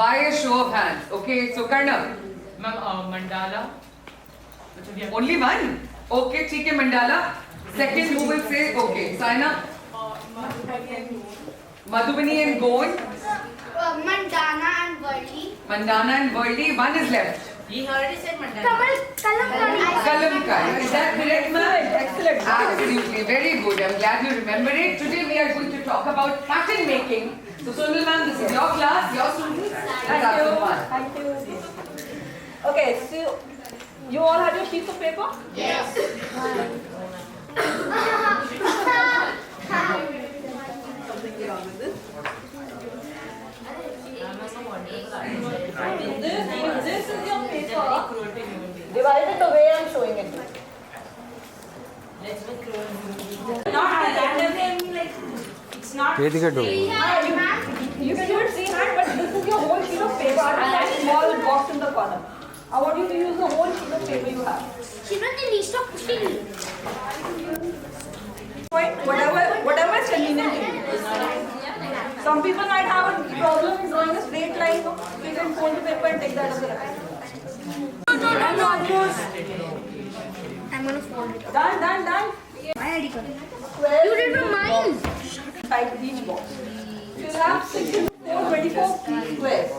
By a show of hands. Okay, so Karna. Ma'am, mandala. Only one? Okay, ठीक है mandala. Second who will say? Okay, Saina. Madhubani and Ghosh. Mandana and Wahi. Mandana and Wahi. One is left. He already said mandala. Kalamkari. Is that correct, ma'am? Excellent. Absolutely. Very good. I'm glad you remember it. Today we are going to talk about pattern making. So Sonal ma'am, this is your class, your students. Thank you. Thank you. Okay, so you all have your sheets of paper? Yes. Something wrong with this? This is your paper. Divided the way I'm showing it. Not randomly, like it's not. ये दिखा दो. You can do it freehand, but this is your whole sheet of paper. I have that small box in the corner. I want you to use the whole sheet of paper you have. Shivran, the least of pushing. Whatever is convenient to you. Some people might have a problem in drawing a straight line. So you can fold the paper and take that as a reference. I'm gonna fold it. Done. My ID card. 12. You did from mine. Inside each box. You have 16, 24 squares.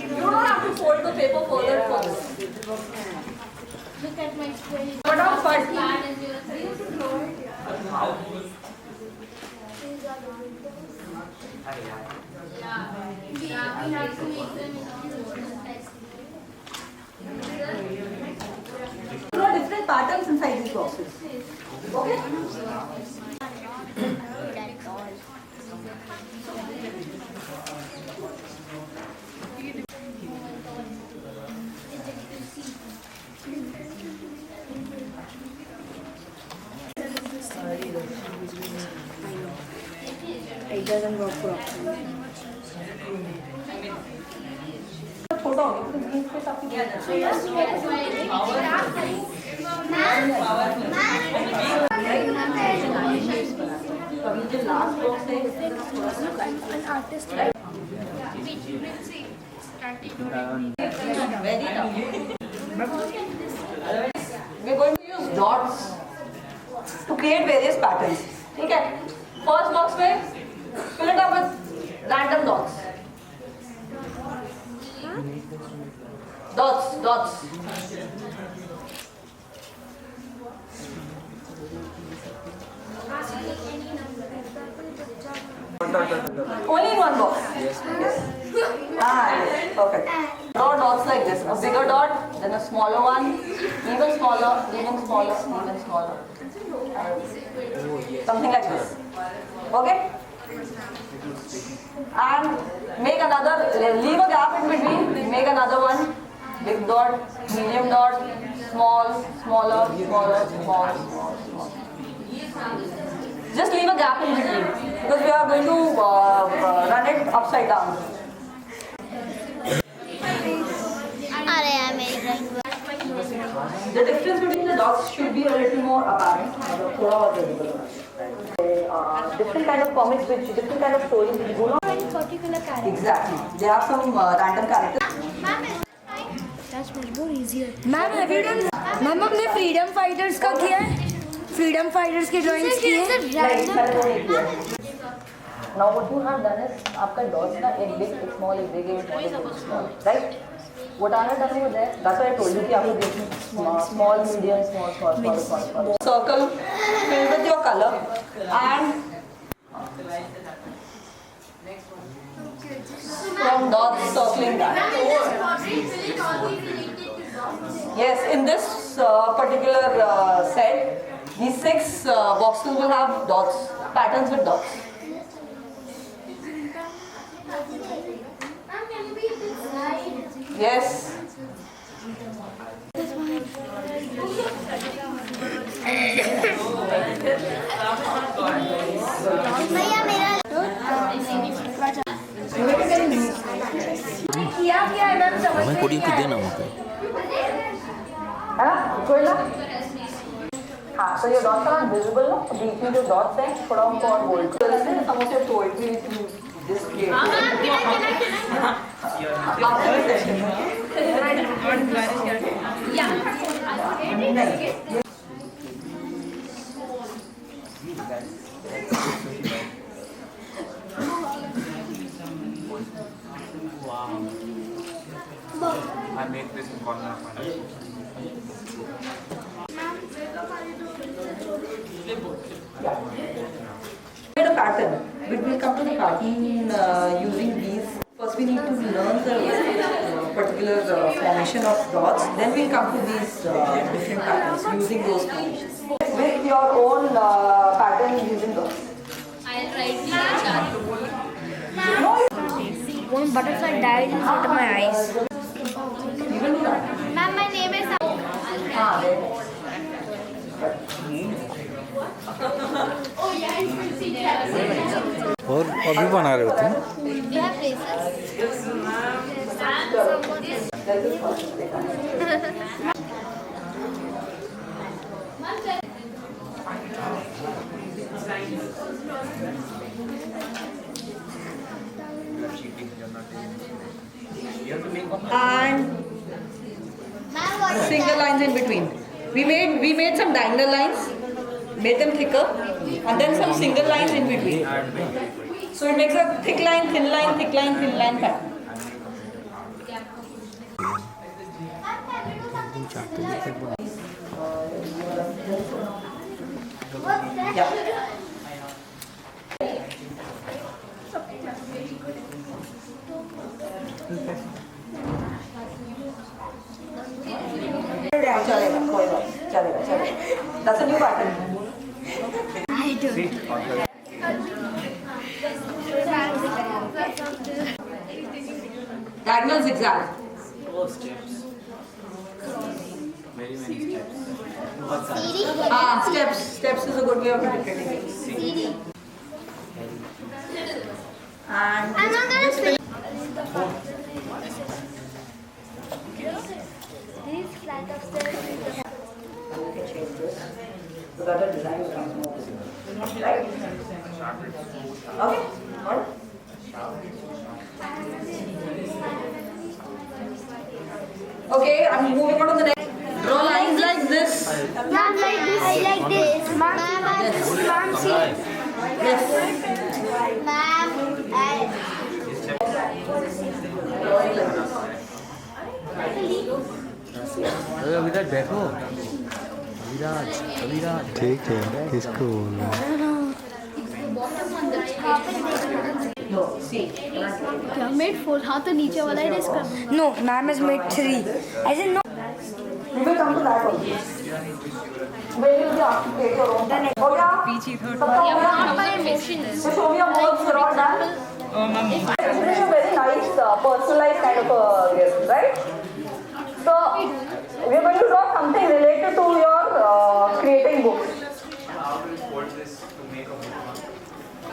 You don't have to fold the paper further first. Look at my square. What else? We have to make them There are different patterns inside these boxes. Okay? It doesn't work properly. छोटा हो गया तो बीच पे काफी कभी जो last box है An artist. very tough. We're going to use dots to create various patterns. ठीक है? First box में fill it up with random dots. Dots. Only in one box. Yes. Yes, perfect. Draw dots like this. A bigger dot, then a smaller one, even smaller, even smaller, even smaller. Something like this. Okay? And make another, leave a gap in between, make another one. Big dot, medium dot, small, smaller, smaller, small. Just leave a gap in between because we are going to run it upside down. The difference between the dots should be a little more apparent. Different kind of comics which different kind of stories which do not Particular character. exactly. They have some random characters. That's much more easier. Ma'am, have you done? Ma'am, आपने freedom fighters का किया है? Freedom fighters के drawings किए हैं? Now what you have done is आपका dots ना एक big, एक small, एक big, एक small, right? What I have done over there, that's why I told you कि आपको देखना small, medium, small. Circle filled with your color and from dots circling that. Yes, in this particular set, these 6 boxes will have dots, patterns with dots. Yes. हमें coding को देना होता है है ना कोई ना हाँ तो ये डॉट्स आर विजिबल ना बीच में जो डॉट्स हैं थोड़ा उनको और बोल्ड कर देते हैं some of your poetry Just create. I make this in corner of my life. Made a pattern, but we'll come to the pattern using these. First, we need to learn the particular formation of dots. Then we'll come to these different patterns using those formations. With your own pattern using dots. I'll write the chart. One butterfly died in front of my eyes. You can do that. Ma'am, my name is There. और अभी बना रहे हो तुम? You have places. That is first. And Ma'am, what is single lines in between. We made some diagonal lines, made them thicker, and then some single lines in between. So it makes a thick line, thin line, thick line, thin line pattern. Yeah. चलेगा कोई बात चलेगा चलेगा That's a new pattern. I don't. Diagonal zigzag. 4 steps. Very many steps. Steps is a good way of interpreting it. And I'm not gonna say. These flight of stairs. you can change this so that the design becomes more visible. Right? Okay. All right. Okay, I'm moving on to the next. Draw lines like this. Ma'am, like this. I like this. Ma'am, ma'am, see. Yes. Ma'am, अरे अविराज बैठो अविराज ठीक है किसको बोल रहे हो No, see. क्या made 4? हाँ तो नीचे वाला ही रेस कर. No, ma'am has made 3. I said no. We will come to that also. When you have to take your own time. Oh yeah? Not by emotions. So show me your works, you're all done. This is a very nice personalized kind of a gift, right? So we're going to draw something related to your creating books.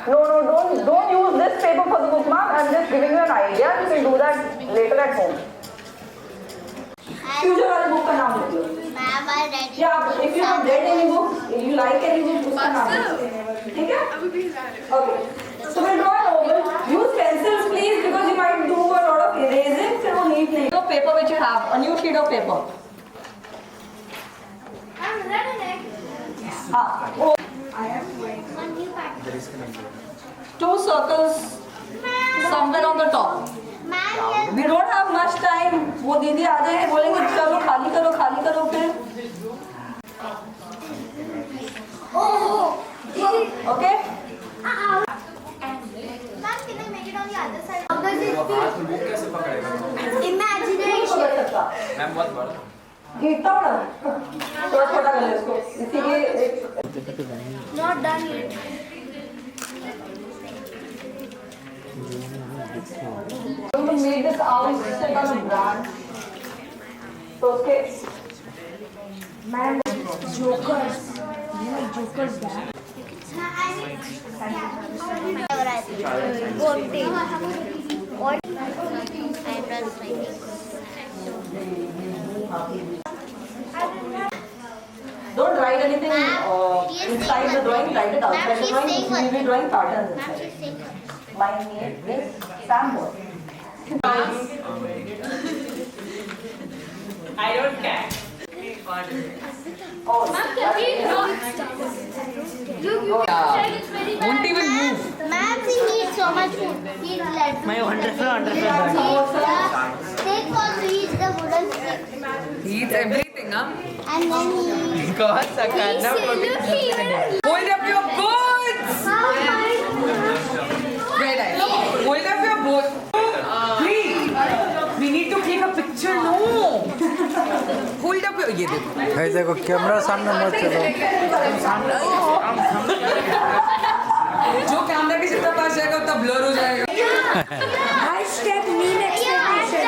No, don't use this paper for the bookmark. I'm just giving you an idea. You can do that later at home. Future वाले book का नाम लिखो. Ma'am, I read it. Yeah, if you have read any book, if you like any book, उसका नाम लिखो. ठीक है? Okay. So we'll draw an oval. Use pencils, please, because you might do a lot of erasing. फिर वो neat नहीं. No paper which you have, a new sheet of paper. I'm ready next. हाँ. Oh. One new pattern. 2 circles somewhere on the top. Ma'am, We don't have much time. वो दीदी आ जाएंगे बोलेंगे चलो खाली करो फिर. oh. Okay? Ma'am, can I make it on the other side? Opposite book कैसे पकड़ेगा imagination. मैम बहुत बड़ा इतना बड़ा थोड़ा छोटा कर ले इसको इसीलिए Not done yet. going to make this out sit on a branch. So उसके Ma'am, jokers. You know jokers there. don't write anything inside the drawing. Write it outside the drawing. We will be drawing patterns inside. My name is Sambo. I don't care. Oh, Won't even move. Ma'am, he needs so much food. He's like. My wonderful. Take also he eats the wooden stick. He eats everything, huh? And then he God, Sakana. Hold up your goods! Very nice. Hold up your boat. Please! We need to click a picture, no! Hold up your... ये देखो. ऐसे को camera सामने मत चलो जो camera के जितना पास जाएगा उतना ब्लर हो जाएगा. Hashtag meme expectation.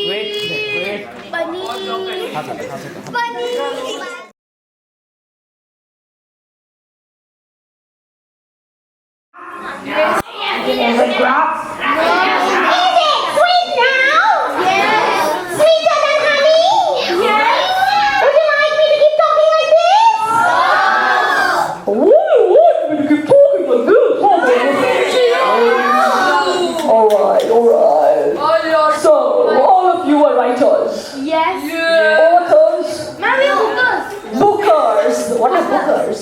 Wait. Sweeter than honey? Yes. Would you like me to keep talking like this? Alright. So, all of you are writers. Yes. Authors. Ma'am, we are hookers. Bookers. What are bookers?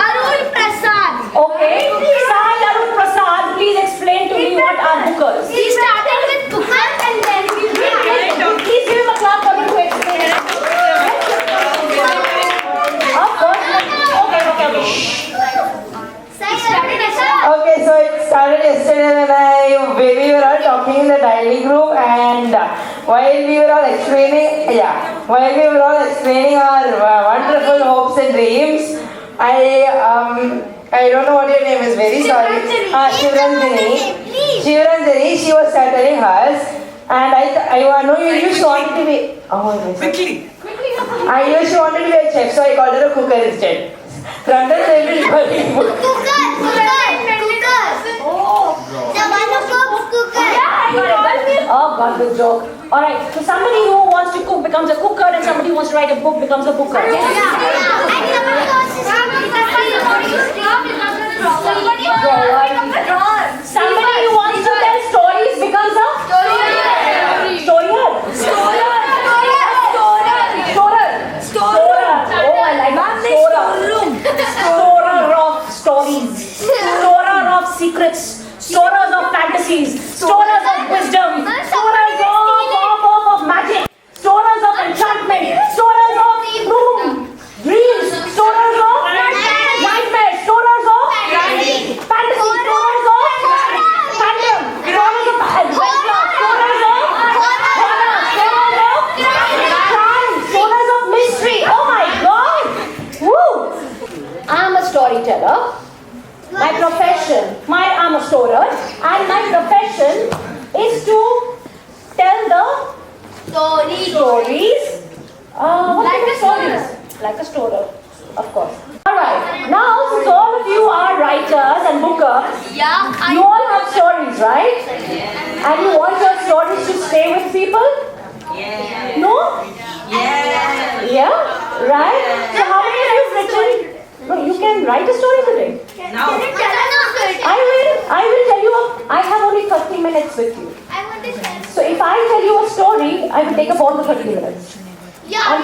Arun Prasad. Okay. Sai Arun Prasad, please explain to me what are bookers. He started with bookers and then we Please give him a clap for him to explain it. Of course. Okay. Okay, so it started yesterday when we were all talking in the dining room, and while we were all explaining our wonderful hopes and dreams, I don't know what your name is. Very sorry. Shivranjani. She was telling us, and I know you used to want to be. Quickly. I used to want to be a chef, so I called her a cooker instead. Randall everybody. Oh, got the joke. Alright, so somebody who wants to cook becomes a cooker, and somebody who wants to write a book becomes a booker. Somebody who wants to tell stories becomes a storer. Oh, I like that. Storer of stories. Storer of secrets. Storers of fantasies. Storers of wisdom. Storers of magic. Storers of enchantment. Storers of dreams. Storers of nightmares. Storers of fantasy. Storers of phantom. Storers of adventure. Storers of horror. Storers of crime. Storers of mystery. Oh my God. Woo! I'm a storyteller. My profession, I'm a storer, and my profession is to tell the stories. Like a stories? Like a storer, of course. Alright, now since all of you are writers and bookers, you all have stories, right? And you want your stories to stay with people? No? Yeah? Right? So how many of you have written? No, you can write a story today. I will tell you, I have only 30 minutes with you. So if I tell you a story, I will take up all the 30 minutes. I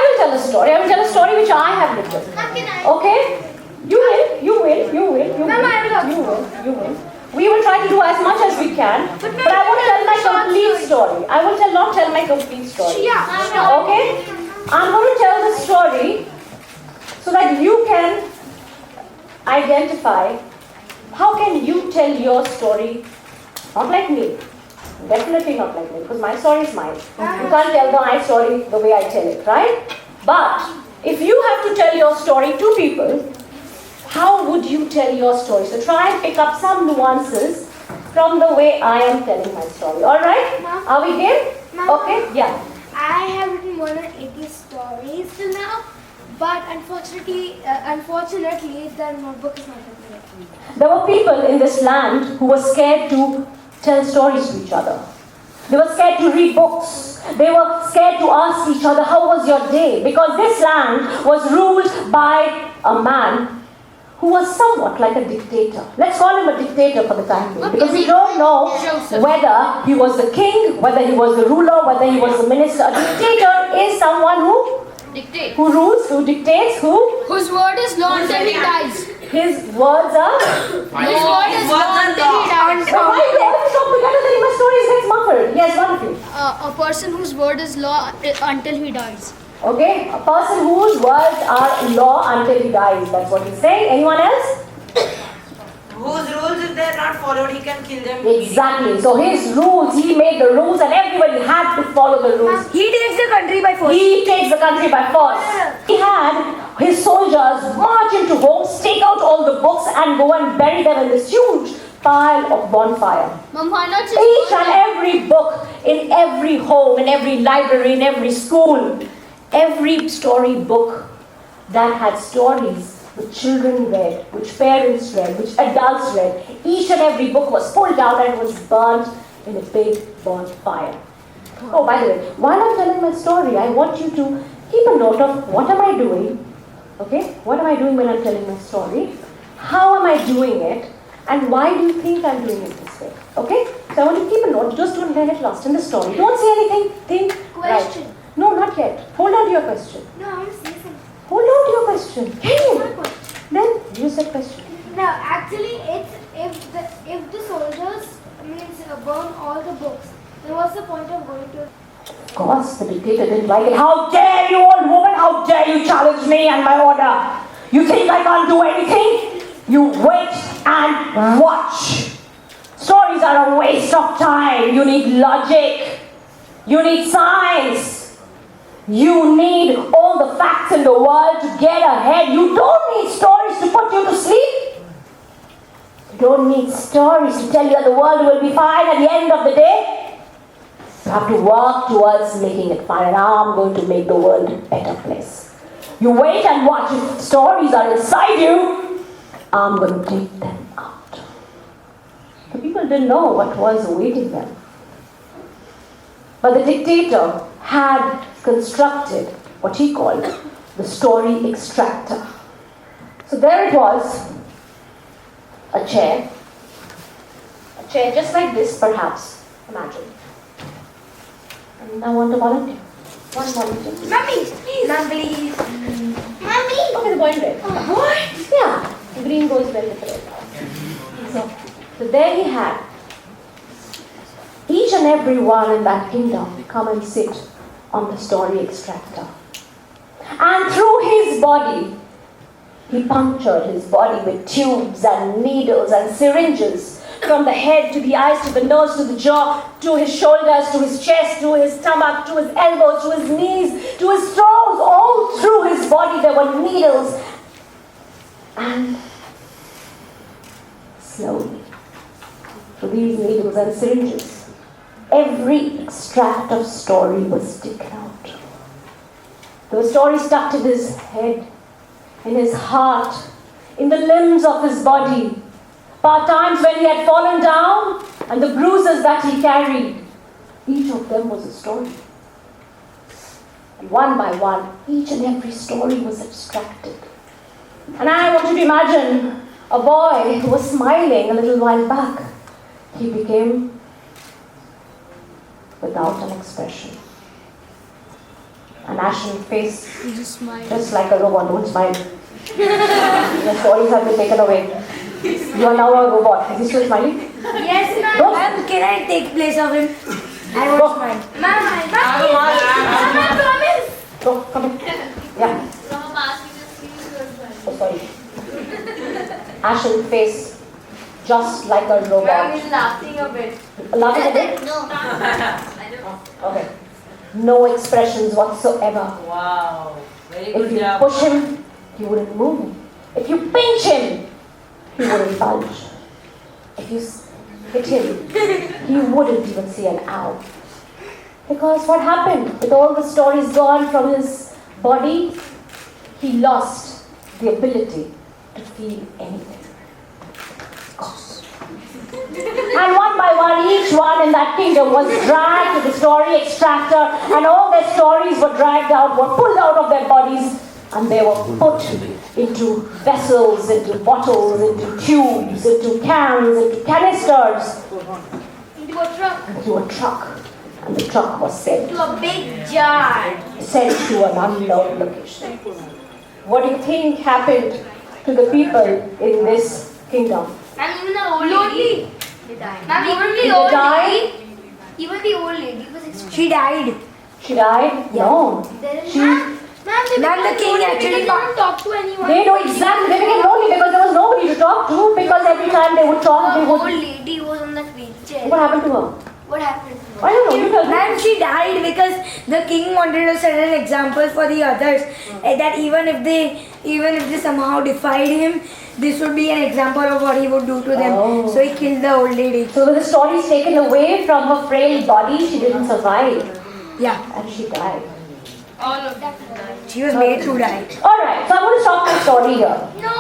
will tell a story. I will tell a story which I have written. Okay? You will. We will try to do as much as we can. But I won't tell my complete story. I will not tell my complete story. Okay? I'm going to tell the story so that you can identify how can you tell your story, not like me, definitely not like me, because my story is mine. You can't tell my story the way I tell it, right? But if you have to tell your story to people, how would you tell your story? So try and pick up some nuances from the way I am telling my story. Alright? Are we game? Okay? Yeah. I have written more than 80 stories till now, but unfortunately, the notebook is not helping me. There were people in this land who were scared to tell stories to each other. They were scared to read books. They were scared to ask each other, how was your day? Because this land was ruled by a man who was somewhat like a dictator. Let's call him a dictator for the time being, because we don't know whether he was the king, whether he was the ruler, whether he was the minister. A dictator is someone who Dictate. who rules, who dictates, Whose word is law until he dies. his words are. His word is law until he dies. So why do all of you talk together then my stories gets muffled? Yes, one of you. A person whose word is law until he dies. Okay, a person whose words are law until he dies. That's what he's saying. Anyone else? Whose rules, if they're not followed, he can kill them. Exactly. So his rules, he made the rules and everybody had to follow the rules. He takes the country by force. He takes the country by force. He had his soldiers march into homes, take out all the books and go and bury them in this huge pile of bonfire. Mom, why not just Each and every book in every home, in every library, in every school, every story book that had stories which children read, which parents read, which adults read, each and every book was pulled out and was burnt in a big bonfire. Oh, by the way, while I'm telling my story, I want you to keep a note of what am I doing, okay? What am I doing when I'm telling my story? How am I doing it? And why do you think I'm doing it this way? Okay? So I want you to keep a note. Just don't get lost in the story. Don't say anything. Think. Question. Right. No, not yet. Hold on to your question. No, I want to say something. Hold on to your question. Can you? Then use that question. No, actually, it's if the soldiers burn all the books, then what's the point of going to? Of course, the dictator didn't like it. How dare you, old woman? How dare you challenge me and my order? You think I can't do anything? You wait and watch. Stories are a waste of time. You need logic. You need science. You need all the facts in the world to get ahead. You don't need stories to put you to sleep. You don't need stories to tell you that the world will be fine at the end of the day. You have to work towards making it fine. And I'm going to make the world a better place. You wait and watch. If stories are inside you, I'm going to take them out. The people didn't know what was awaiting them. But the dictator had constructed what he called the story extractor. So there it was, a chair just like this perhaps, imagine. And I want to volunteer. One volunteer. Mummy, please. Mum, please. Mommy! Okay, the boy in red. What? Yeah, the green goes well with the red. So there he had each and every one in that kingdom come and sit on the story extractor. And through his body, he punctured his body with tubes and needles and syringes, from the head to the eyes, to the nose, to the jaw, to his shoulders, to his chest, to his stomach, to his elbows, to his knees, to his toes. All through his body there were needles. And slowly, through these needles and syringes, every extract of story was taken out. There were stories stuck in his head, in his heart, in the limbs of his body. Par times when he had fallen down and the bruises that he carried, each of them was a story. And one by one, each and every story was abstracted. And I want you to imagine a boy who was smiling a little while back. He became without an expression. An ashen face, just like a robot. Don't smile. The stories have been taken away. You are now a robot. Is he still smiling? Yes, ma'am. Go. Ma'am, can I take place of him? I won't smile. Ma'am, I promise. Go, come in. Yeah. Oh, sorry. Ashen face, just like a robot. Ma'am, he's laughing a bit. Laughing a bit? No. Okay. No expressions whatsoever. Wow. Very If good you job. push him, he wouldn't move. If you pinch him, he wouldn't budge. If you hit him, he wouldn't even see an owl. Because what happened? With all the stories gone from his body, he lost the ability to feel anything. And one by one, each one everyone in that kingdom was dragged to the story extractor, and all their stories were dragged out, were pulled out of their bodies, and they were put into vessels, into bottles, into tubes, into cans, into canisters, Into a truck. into a truck. And the truck was sent To a big jar. to an unknown location. What do you think happened to the people in this kingdom? And even the old lady. Ma'am, even Did the they old die? lady. Even the old lady was extreme. She died. She died? No. There is She- ma'am, they Ma'am, the became king lonely actually because they don't talk to anyone. They know exactly. They became lonely because there was nobody to talk to. Because every time they would talk, they The old would. lady was on that wheelchair. What happened to her? What happened? I don't know. You tell me. Ma'am, she died because the king wanted to set an example for the others that even if they somehow defied him, this would be an example of what he would do to them. Oh. So he killed the old lady. So when the story is taken away from her frail body, she didn't survive. Yeah, And she died. All of that. she was made to die. Alright, so I'm going to stop my story here. No.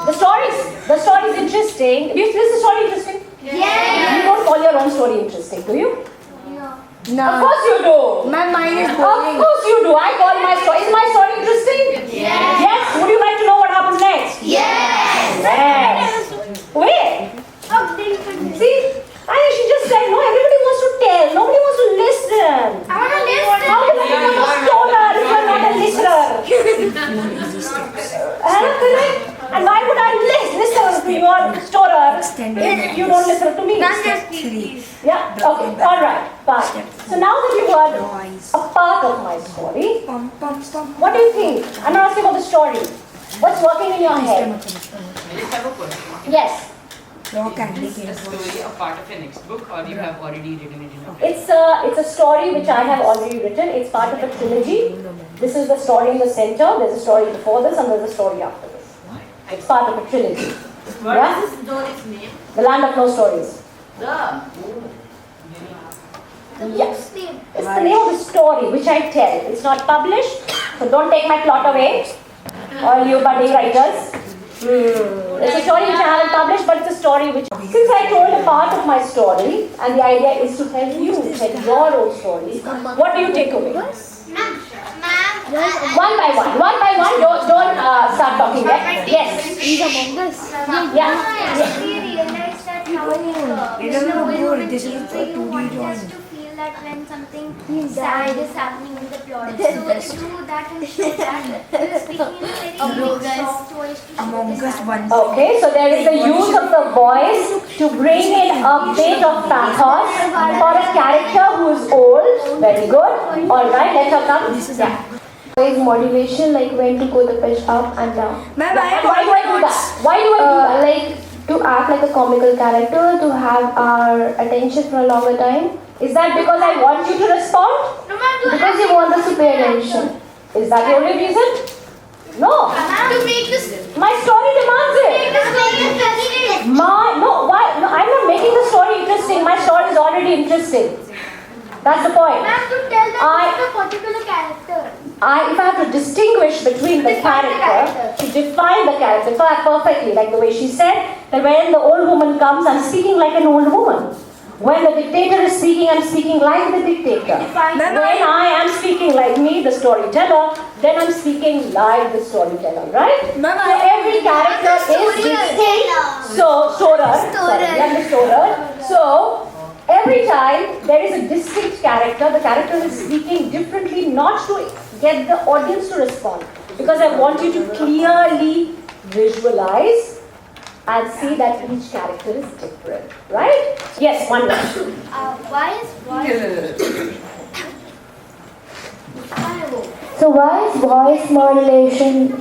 The story is interesting. Is the story interesting? Yes. You don't call your own story interesting, do you? No. Of No. course you do. Ma'am, mine is Of boring. course you do. I call my story. Is my story interesting? Yes. Yes. Would you like to know what happens next? Yes. Yes. Wait. Oh, they couldn't. See, she just said no. Everybody wants to tell. Nobody wants to listen. I want to listen. How can I become a stoner if you're not a listener? Correct? And why would I listen to your stoner if you don't listen to me? Ma'am, just please. Yeah? Okay. Alright. Fine. So now that you've heard a part of my story, what do you think? I'm not asking about the story. What's working in your head? I just have a question. Yes. Is this story a part of your next book or you have already written it in a book? It's a story which I have already written. It's part of a trilogy. This is the story in the center. There's a story before this and there's a story after this. It's part of a trilogy. What is this story's name? The Land of No Stories. The Yes. book's name. It's the name of the story which I tell. It's not published, so don't take my plot away. All you budding writers. It's a story which I haven't published, but it's a story which... Since I told a part of my story, and the idea is to help you tell your own stories, what do you take away? Ma'am. One by one. Don't start talking yet. Yes. He's among us. Yeah. I actually realized that how It doesn't look good. This is a so you 2D want drawing. us to feel that when something sad is happening in the plot. So do that and show that. Speaking in a very soft voice to show Among this Us happening. one. Okay, so there is the use of the voice to bring in a bit of pathos for a character who is old. Very good. Alright, let her come. Yeah. Is motivation, like when to go the pitch up and down. Ma'am, I have Why do I do that? Why do I do that? Like to act like a comical character, to have our attention for a longer time. Is that because I want you to respond? No, ma'am, to Because you want us to pay attention. Is that the only reason? No. to make this My story demands it. story interesting. Why? No, I'm not making the story interesting. My story is already interesting. That's the point. Ma'am, to tell that I- a particular character. If I have to distinguish between the character, to define the character perfectly, like the way she said, that when the old woman comes, I'm speaking like an old woman. When the dictator is speaking, I'm speaking like the dictator. When I am speaking like me, the storyteller, then I'm speaking like the storyteller, right? So every character is distinct. So, So, every time there is a distinct character, the character is speaking differently, not to get the audience to respond. Because I want you to clearly visualize and see that each character is different, right? Yes, one more. Why is So why is voice modulation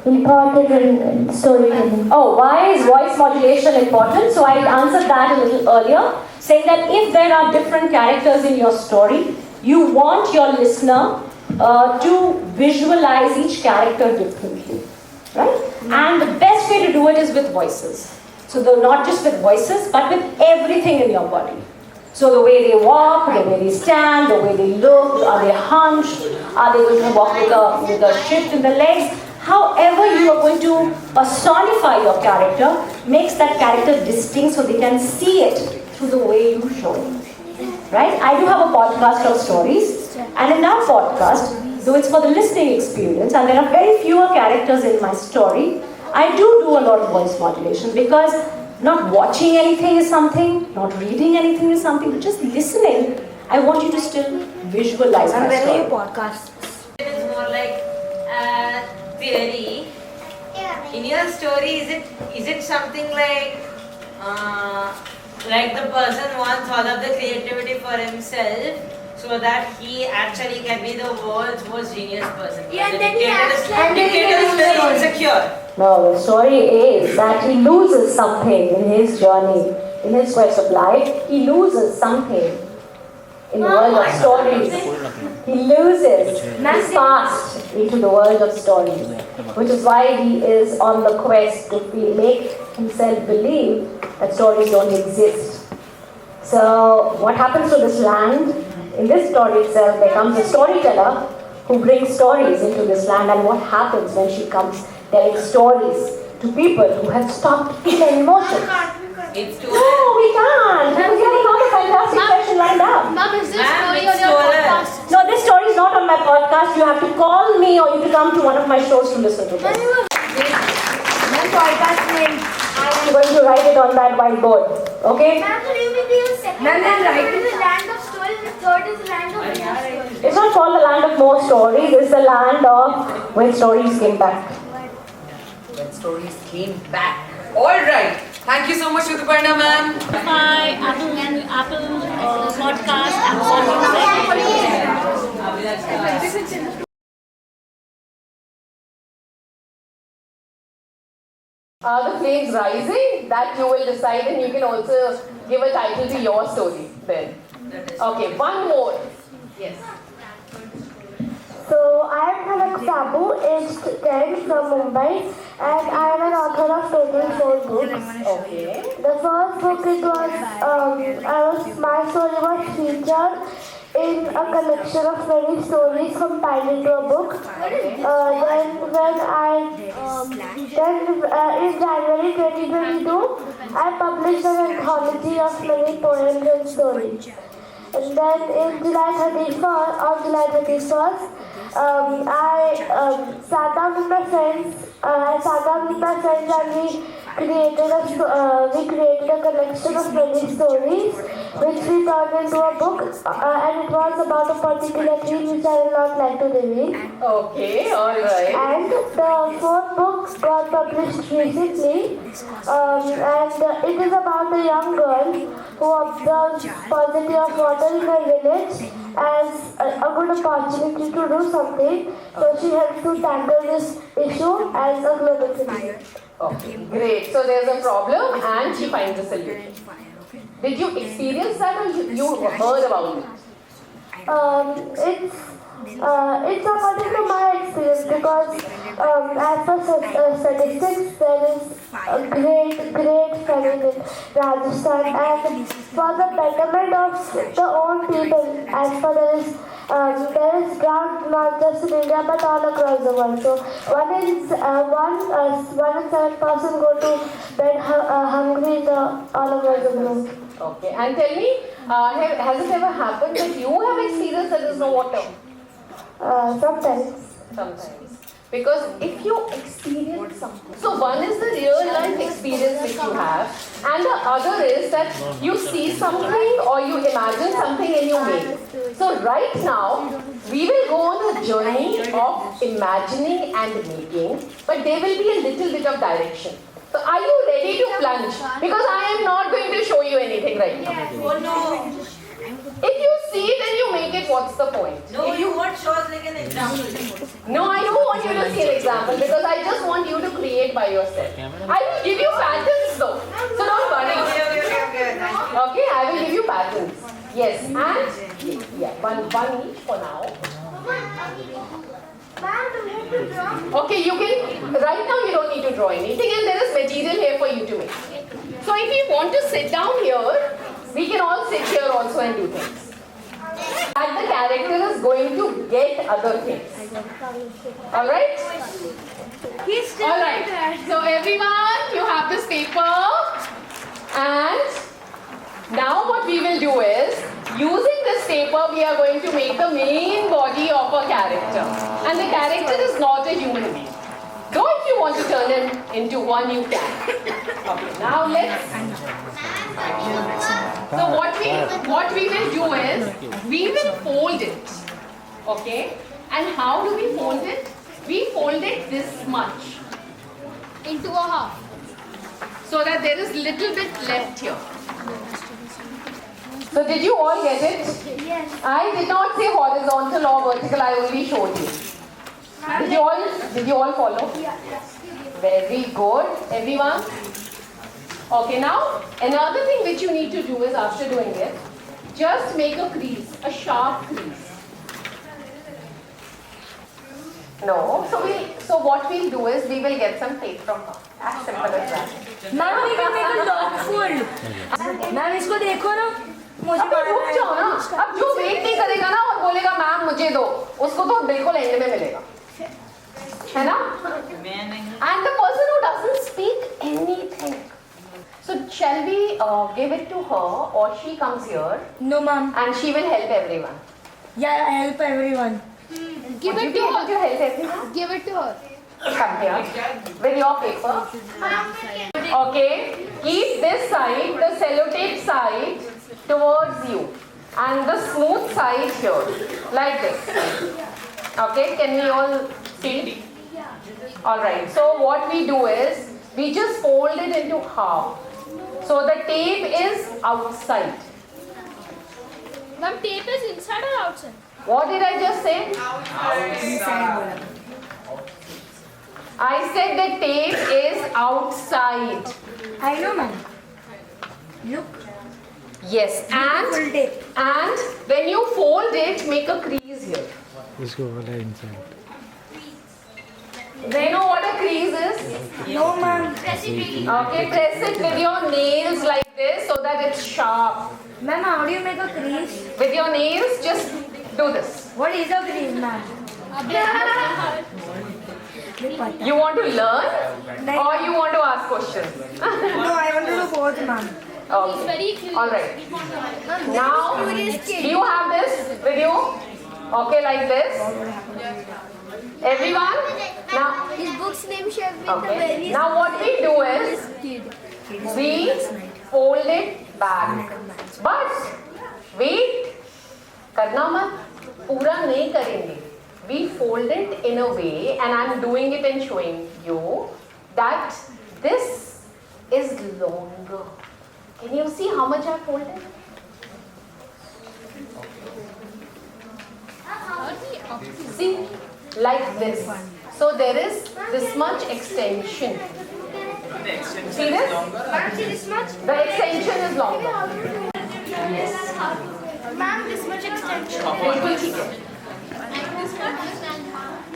important in storytelling? Oh, why is voice modulation important? So I answered that a little earlier, saying that if there are different characters in your story, you want your listener to visualize each character differently, right? And the best way to do it is with voices. So not just with voices, but with everything in your body. So the way they walk, the way they stand, the way they look, are they hunched, are they going to walk with a shift in the legs? However you are going to personify your character makes that character distinct so they can see it through the way you show it. Right? I do have a podcast of stories, and in that podcast, though it's for the listening experience, and there are very fewer characters in my story, I do a lot of voice modulation because not watching anything is something, not reading anything is something, but just listening, I want you to still visualize my story. Podcast. It is more like theory. In your story, is it something like the person wants all of the creativity for himself so that he actually can be the world's most genius person? Yeah, the and then he acts like dictator is very insecure. No, the story is that he loses something in his journey, in his quest of life. He loses something in the world of stories. He loses his past into the world of stories, which is why he is on the quest to make himself believe that stories don't exist. So what happens to this land? In this story itself, there comes a storyteller who brings stories into this land, and what happens when she comes telling stories to people who have stopped feeling emotions? It's too No, we can't. We have another fantastic session lined up. Mom, is this story it's on your stolen. podcast? No, this story is not on my podcast. You have to call me or you have to come to one of my shows to listen to this. My podcast name. I'm going to write it on that whiteboard. Okay? Ma'am, could you maybe use second Ma'am, then land write is the land of stories, the third is the land of more stories. It's not called the land of more stories. It's the land of when stories came back. When stories came back. All right. Thank you so much, Rituparna ma'am. Spotify, Apple Podcast, Amazon Music. The flames rising, that you will decide, and you can also give a title to your story then. Okay, one more. Yes. So I am Halak Sabu, aged 10 from Mumbai, and I am an author of total 4 books. Okay. The first book my story was featured in a collection of many stories compiled into a book. In January 2022, I published an anthology of many poems and stories. And then on July 31st, I sat down with my friends. And we created a collection of many stories, which we turned into a book, and it was about a particular theme which I will not like to reveal. Okay, alright. And the 4th book got published recently, and it is about a young girl who observes paucity of water in her village as a good opportunity to do something, so she helps to tackle this issue as a global citizen. Okay, great. So there's a problem and she finds a solution. Did you experience that or you heard about it? It's according to my experience because as per statistics, there is a great famine in Rajasthan, and for the betterment of the own people, as per there is drought not just in India but all across the world. So one in 7 person go to bed hungry all over the globe. Okay, and tell me, has it ever happened that you have experienced that there is no water? Sometimes. Because if you experience something, so one is the real life experience which you have, and the other is that you see something or you imagine something and you make. So right now, we will go on a journey of imagining and making, but there will be a little bit of direction. So are you ready to plunge? Because I am not going to show you anything right now. Oh no. If you see it and you make it, what's the point? No, you want shows like an example. No, I don't want you to see an example because I just want you to create by yourself. I will give you patterns though, so don't worry. Okay, I will give you patterns. Yes, and yeah, one each for now. Okay, you can, right now you don't need to draw anything and there is material here for you to make. So if you want to sit down here, we can all sit here also and do things. And the character is going to get other things. Alright? He's still Alright, so everyone, you have this paper, and now what we will do is, using this paper, we are going to make the main body of a character. And the character is not a human being. Though if you want to turn him into one, you can. Okay, now let's. So what we will do is, we will fold it. Okay? And how do we fold it? We fold it this much. into a half. So that there is little bit left here. So did you all get it? Yes. I did not say horizontal or vertical, I only showed you. Did you all follow? Yes. Very good, everyone. Okay, now another thing which you need to do is, after doing it, just make a crease, a sharp crease. No, so what we'll do is we will get some tape from her. As simple as that. Ma'am, we can make a dog fold. Ma'am, इसको देखो ना. मुझे अब तो रुक जाओ ना. अब जो वेट नहीं करेगा ना और बोलेगा मैम मुझे दो, उसको तो बिल्कुल एंड में मिलेगा. है ना? And the person who doesn't speak anything. So shall we give it to her, or she comes here? No, ma'am. And she will help everyone. Yeah, help everyone. Give it to her. To help everyone? Give it to her. Come here with your paper. Okay, keep this side, the sellotape side towards you, and the smooth side here, like this. Okay, can we all see? Alright, so what we do is, we just fold it into half. So the tape is outside. Ma'am, tape is inside or outside? What did I just say? Outside. I said the tape is outside. I know, ma'am. Look. Yes, Full tape. and when you fold it, make a crease here. इसको वाला inside. Do you know what a crease is? No, ma'am. Okay, press it with your nails like this so that it's sharp. Ma'am, how do you make a crease? With your nails, just do this. What is a crease, ma'am? You want to learn or you want to ask questions? No, I want to do both, ma'am. Okay. Alright. Now, do you have this with you? Okay, like this? Everyone? Now, His book's name should be the okay. very Now what we do is, we fold it back. But, wait. करना मत, पूरा नहीं करेंगे. We fold it in a way, and I'm doing it and showing you that this is longer. Can you see how much I folded? See, like this. So there is this much extension. See this? The extension is longer. Ma'am, this much extension. बिल्कुल ठीक है.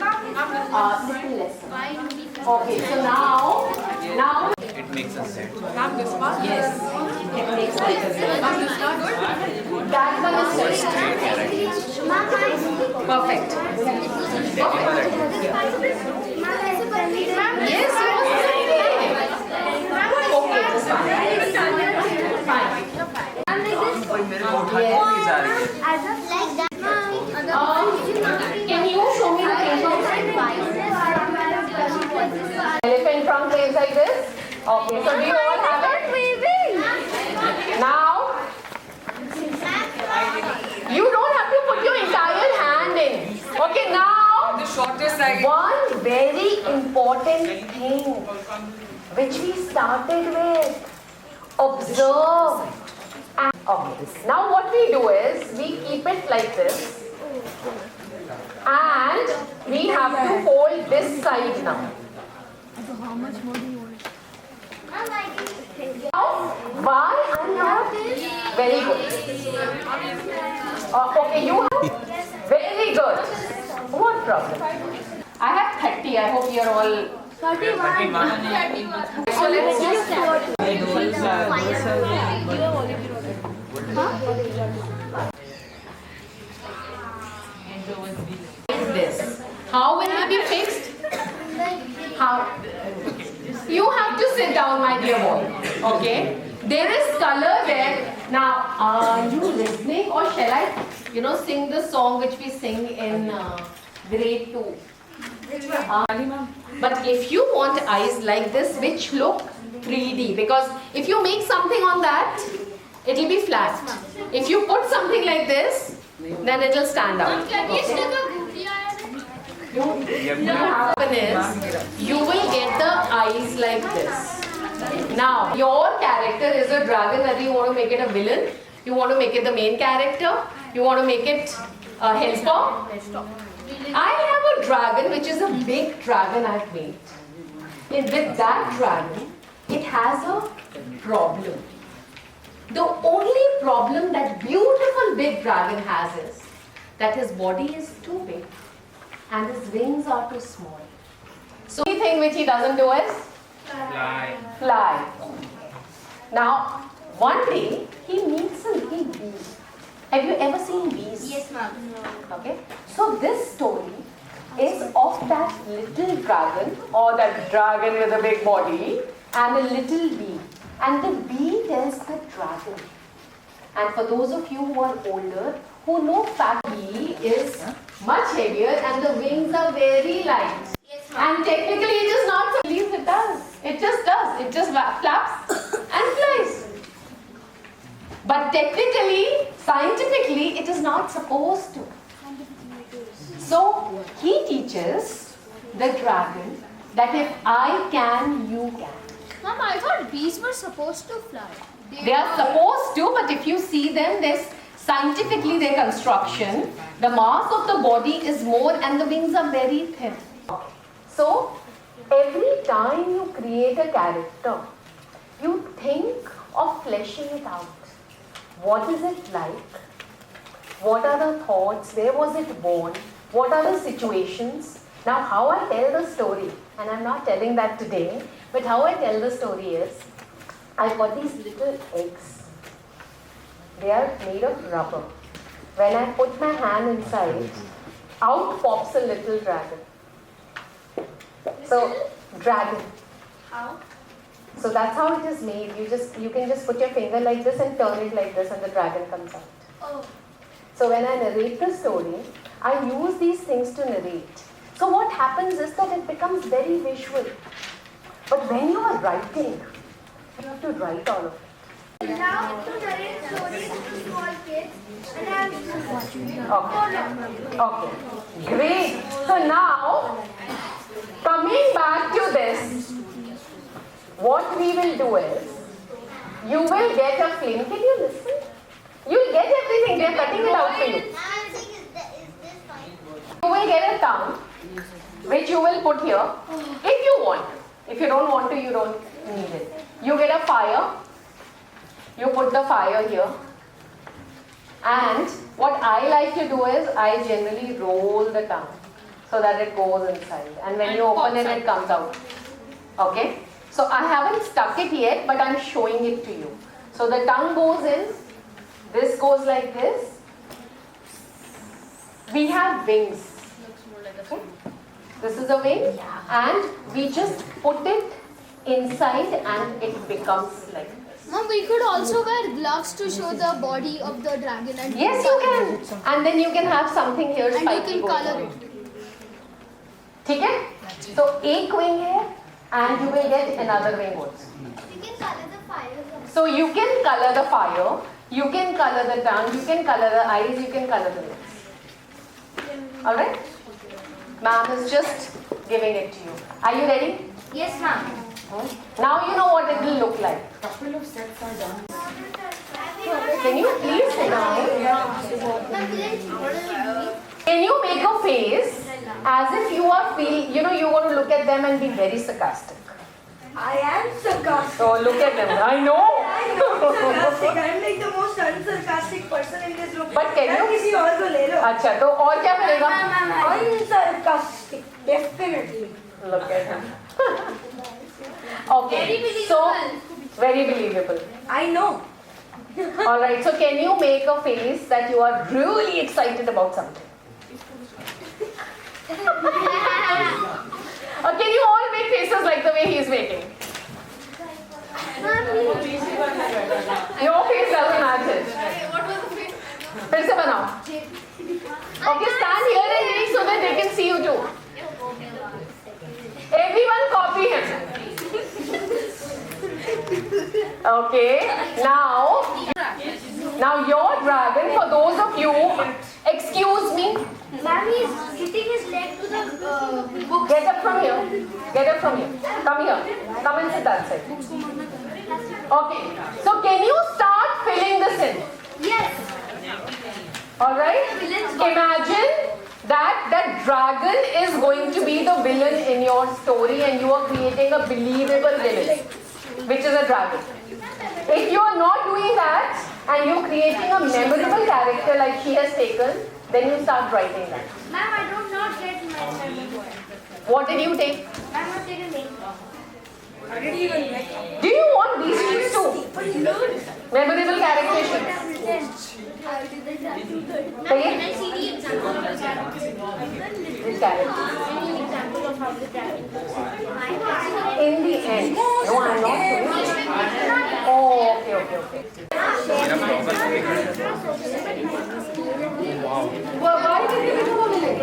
Little less. Okay, so now It makes a set. yes, it makes like a Z. That one is set. Perfect. Yes, you कोई मेरे को उठाने नहीं जा रही है. Can you show me the paper? Elephant trunk is like this. Okay, so do you all have it? Now, you don't have to put your entire hand in. Okay, now, The shortest side. one very important thing which we started with. Observe. Okay. Now what we do is, we keep it like this. And we have to fold this side now. Now, why I'm not? Very good. Okay, you have? Very good. What problem? I have 30. I hope you're all... 31. So let's just... Like this. How will it be fixed? How? You have to sit down, my dear boy. Okay? There is color there. Now, are you listening, or shall I, sing the song which we sing in grade 2? But if you want eyes like this, which look 3D, because if you make something on that, it will be flat. If you put something like this, then it will stand out. What happen is, you will get the eyes like this. Now, your character is a dragon, whether you want to make it a villain, you want to make it the main character, you want to make it a helper. I have a dragon which is a big dragon I've made. And with that dragon, it has a problem. The only problem that beautiful big dragon has is that his body is too big and his wings are too small. So the only thing which he doesn't do is fly. Now, one day he meets a little bee. Have you ever seen bees? Yes, ma'am. Okay. So this story is of that little dragon, or that dragon with a big body, and a little bee. And the bee tells the dragon. And for those of you who are older, who know fat bee is much heavier and the wings are very light. Yes, ma'am. And technically it is not so believe it does. It just does. It just flaps and flies. But technically, scientifically, it is not supposed to. So he teaches the dragon that if I can, you can. Ma'am, I thought bees were supposed to fly. They are supposed to, but if you see them, there's scientifically their construction, the mass of the body is more and the wings are very thin. So every time you create a character, you think of fleshing it out. What is it like? What are the thoughts? Where was it born? What are the situations? Now, how I tell the story, and I'm not telling that today, but how I tell the story is, I've got these little eggs. They are made of rubber. When I put my hand inside, out pops a little dragon. So, dragon. How? So that's how it is made. You can just put your finger like this and turn it like this and the dragon comes out. Oh. So when I narrate the story, I use these things to narrate. So what happens is that it becomes very visual. But when you are writing, you have to write all of it. Now to narrate stories to small kids, and I have Okay. Great. So now, coming back to this, what we will do is, you will get a film. Can you listen? You will get everything. We are cutting it out for you. You will get a tongue, which you will put here, if you want. If you don't want to, you don't need it. You get a fire. You put the fire here. And what I like to do is, I generally roll the tongue so that it goes inside. And when you open it, it comes out. Okay? So I haven't stuck it yet, but I'm showing it to you. So the tongue goes in, this goes like this. We have wings. Okay? This is a wing, and we just put it inside and it becomes like this. Ma'am, we could also wear gloves to show the body of the dragon. And yes, you can. And then you can have something here. And you can color it. ठीक है? So एक wing है, and you will get another wing also. You can color the fire. So you can color the fire, you can color the tongue, you can color the eyes, you can color the lips. Alright? Ma'am is just giving it to you. Are you ready? Yes, ma'am. Now you know what it will look like. Couple of sets are done. Can you please sit down? Can you make a face as if you are you want to look at them and be very sarcastic? I am sarcastic. So look at them. I know. I know sarcastic. I am like the most unsarcastic person in this room. But can you? किसी और को ले लो. अच्छा तो और क्या करेगा? Unsarcastic, definitely. Look at him. Okay. So very believable. I know. Alright, so can you make a face that you are really excited about something? Or can you all make faces like the way he's making. Your face doesn't match it. फिर से बनाओ. Okay, stand here and make so that they can see you too. Everyone copy him. Okay, now your dragon, for those of you, excuse me. Ma'am, he's hitting his leg to the book. Get up from here. Get up from here. Come here. Come and sit that side. Okay, so can you start filling this in? Yes. Alright? Imagine that dragon is going to be the villain in your story and you are creating a believable villain, which is a dragon. If you are not doing that and you're creating a memorable character like she has taken, then you start writing that. Ma'am, I do not get my memorable. What did you take? Ma'am, I've taken name. Do you want these sheets too? Memorable character sheets. Can I see the example of the character? This character. Any example of how the character? In the end. No, I'm not finished. Oh, okay. Well, why did you become a villain?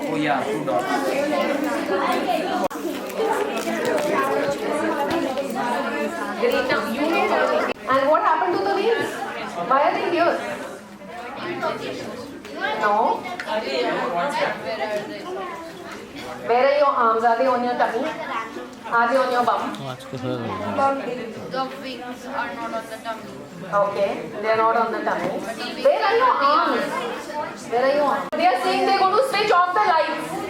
Oh yeah, 2 dots. Great, now you know. And what happened to the wheels? Why are they here? No. Where are your arms? Are they on your tummy? Are they on your bum? The wings are not on the tummy. Okay, they are not on the tummy. Where are your arms? Where are your arms? They are saying they are going to switch off the lights.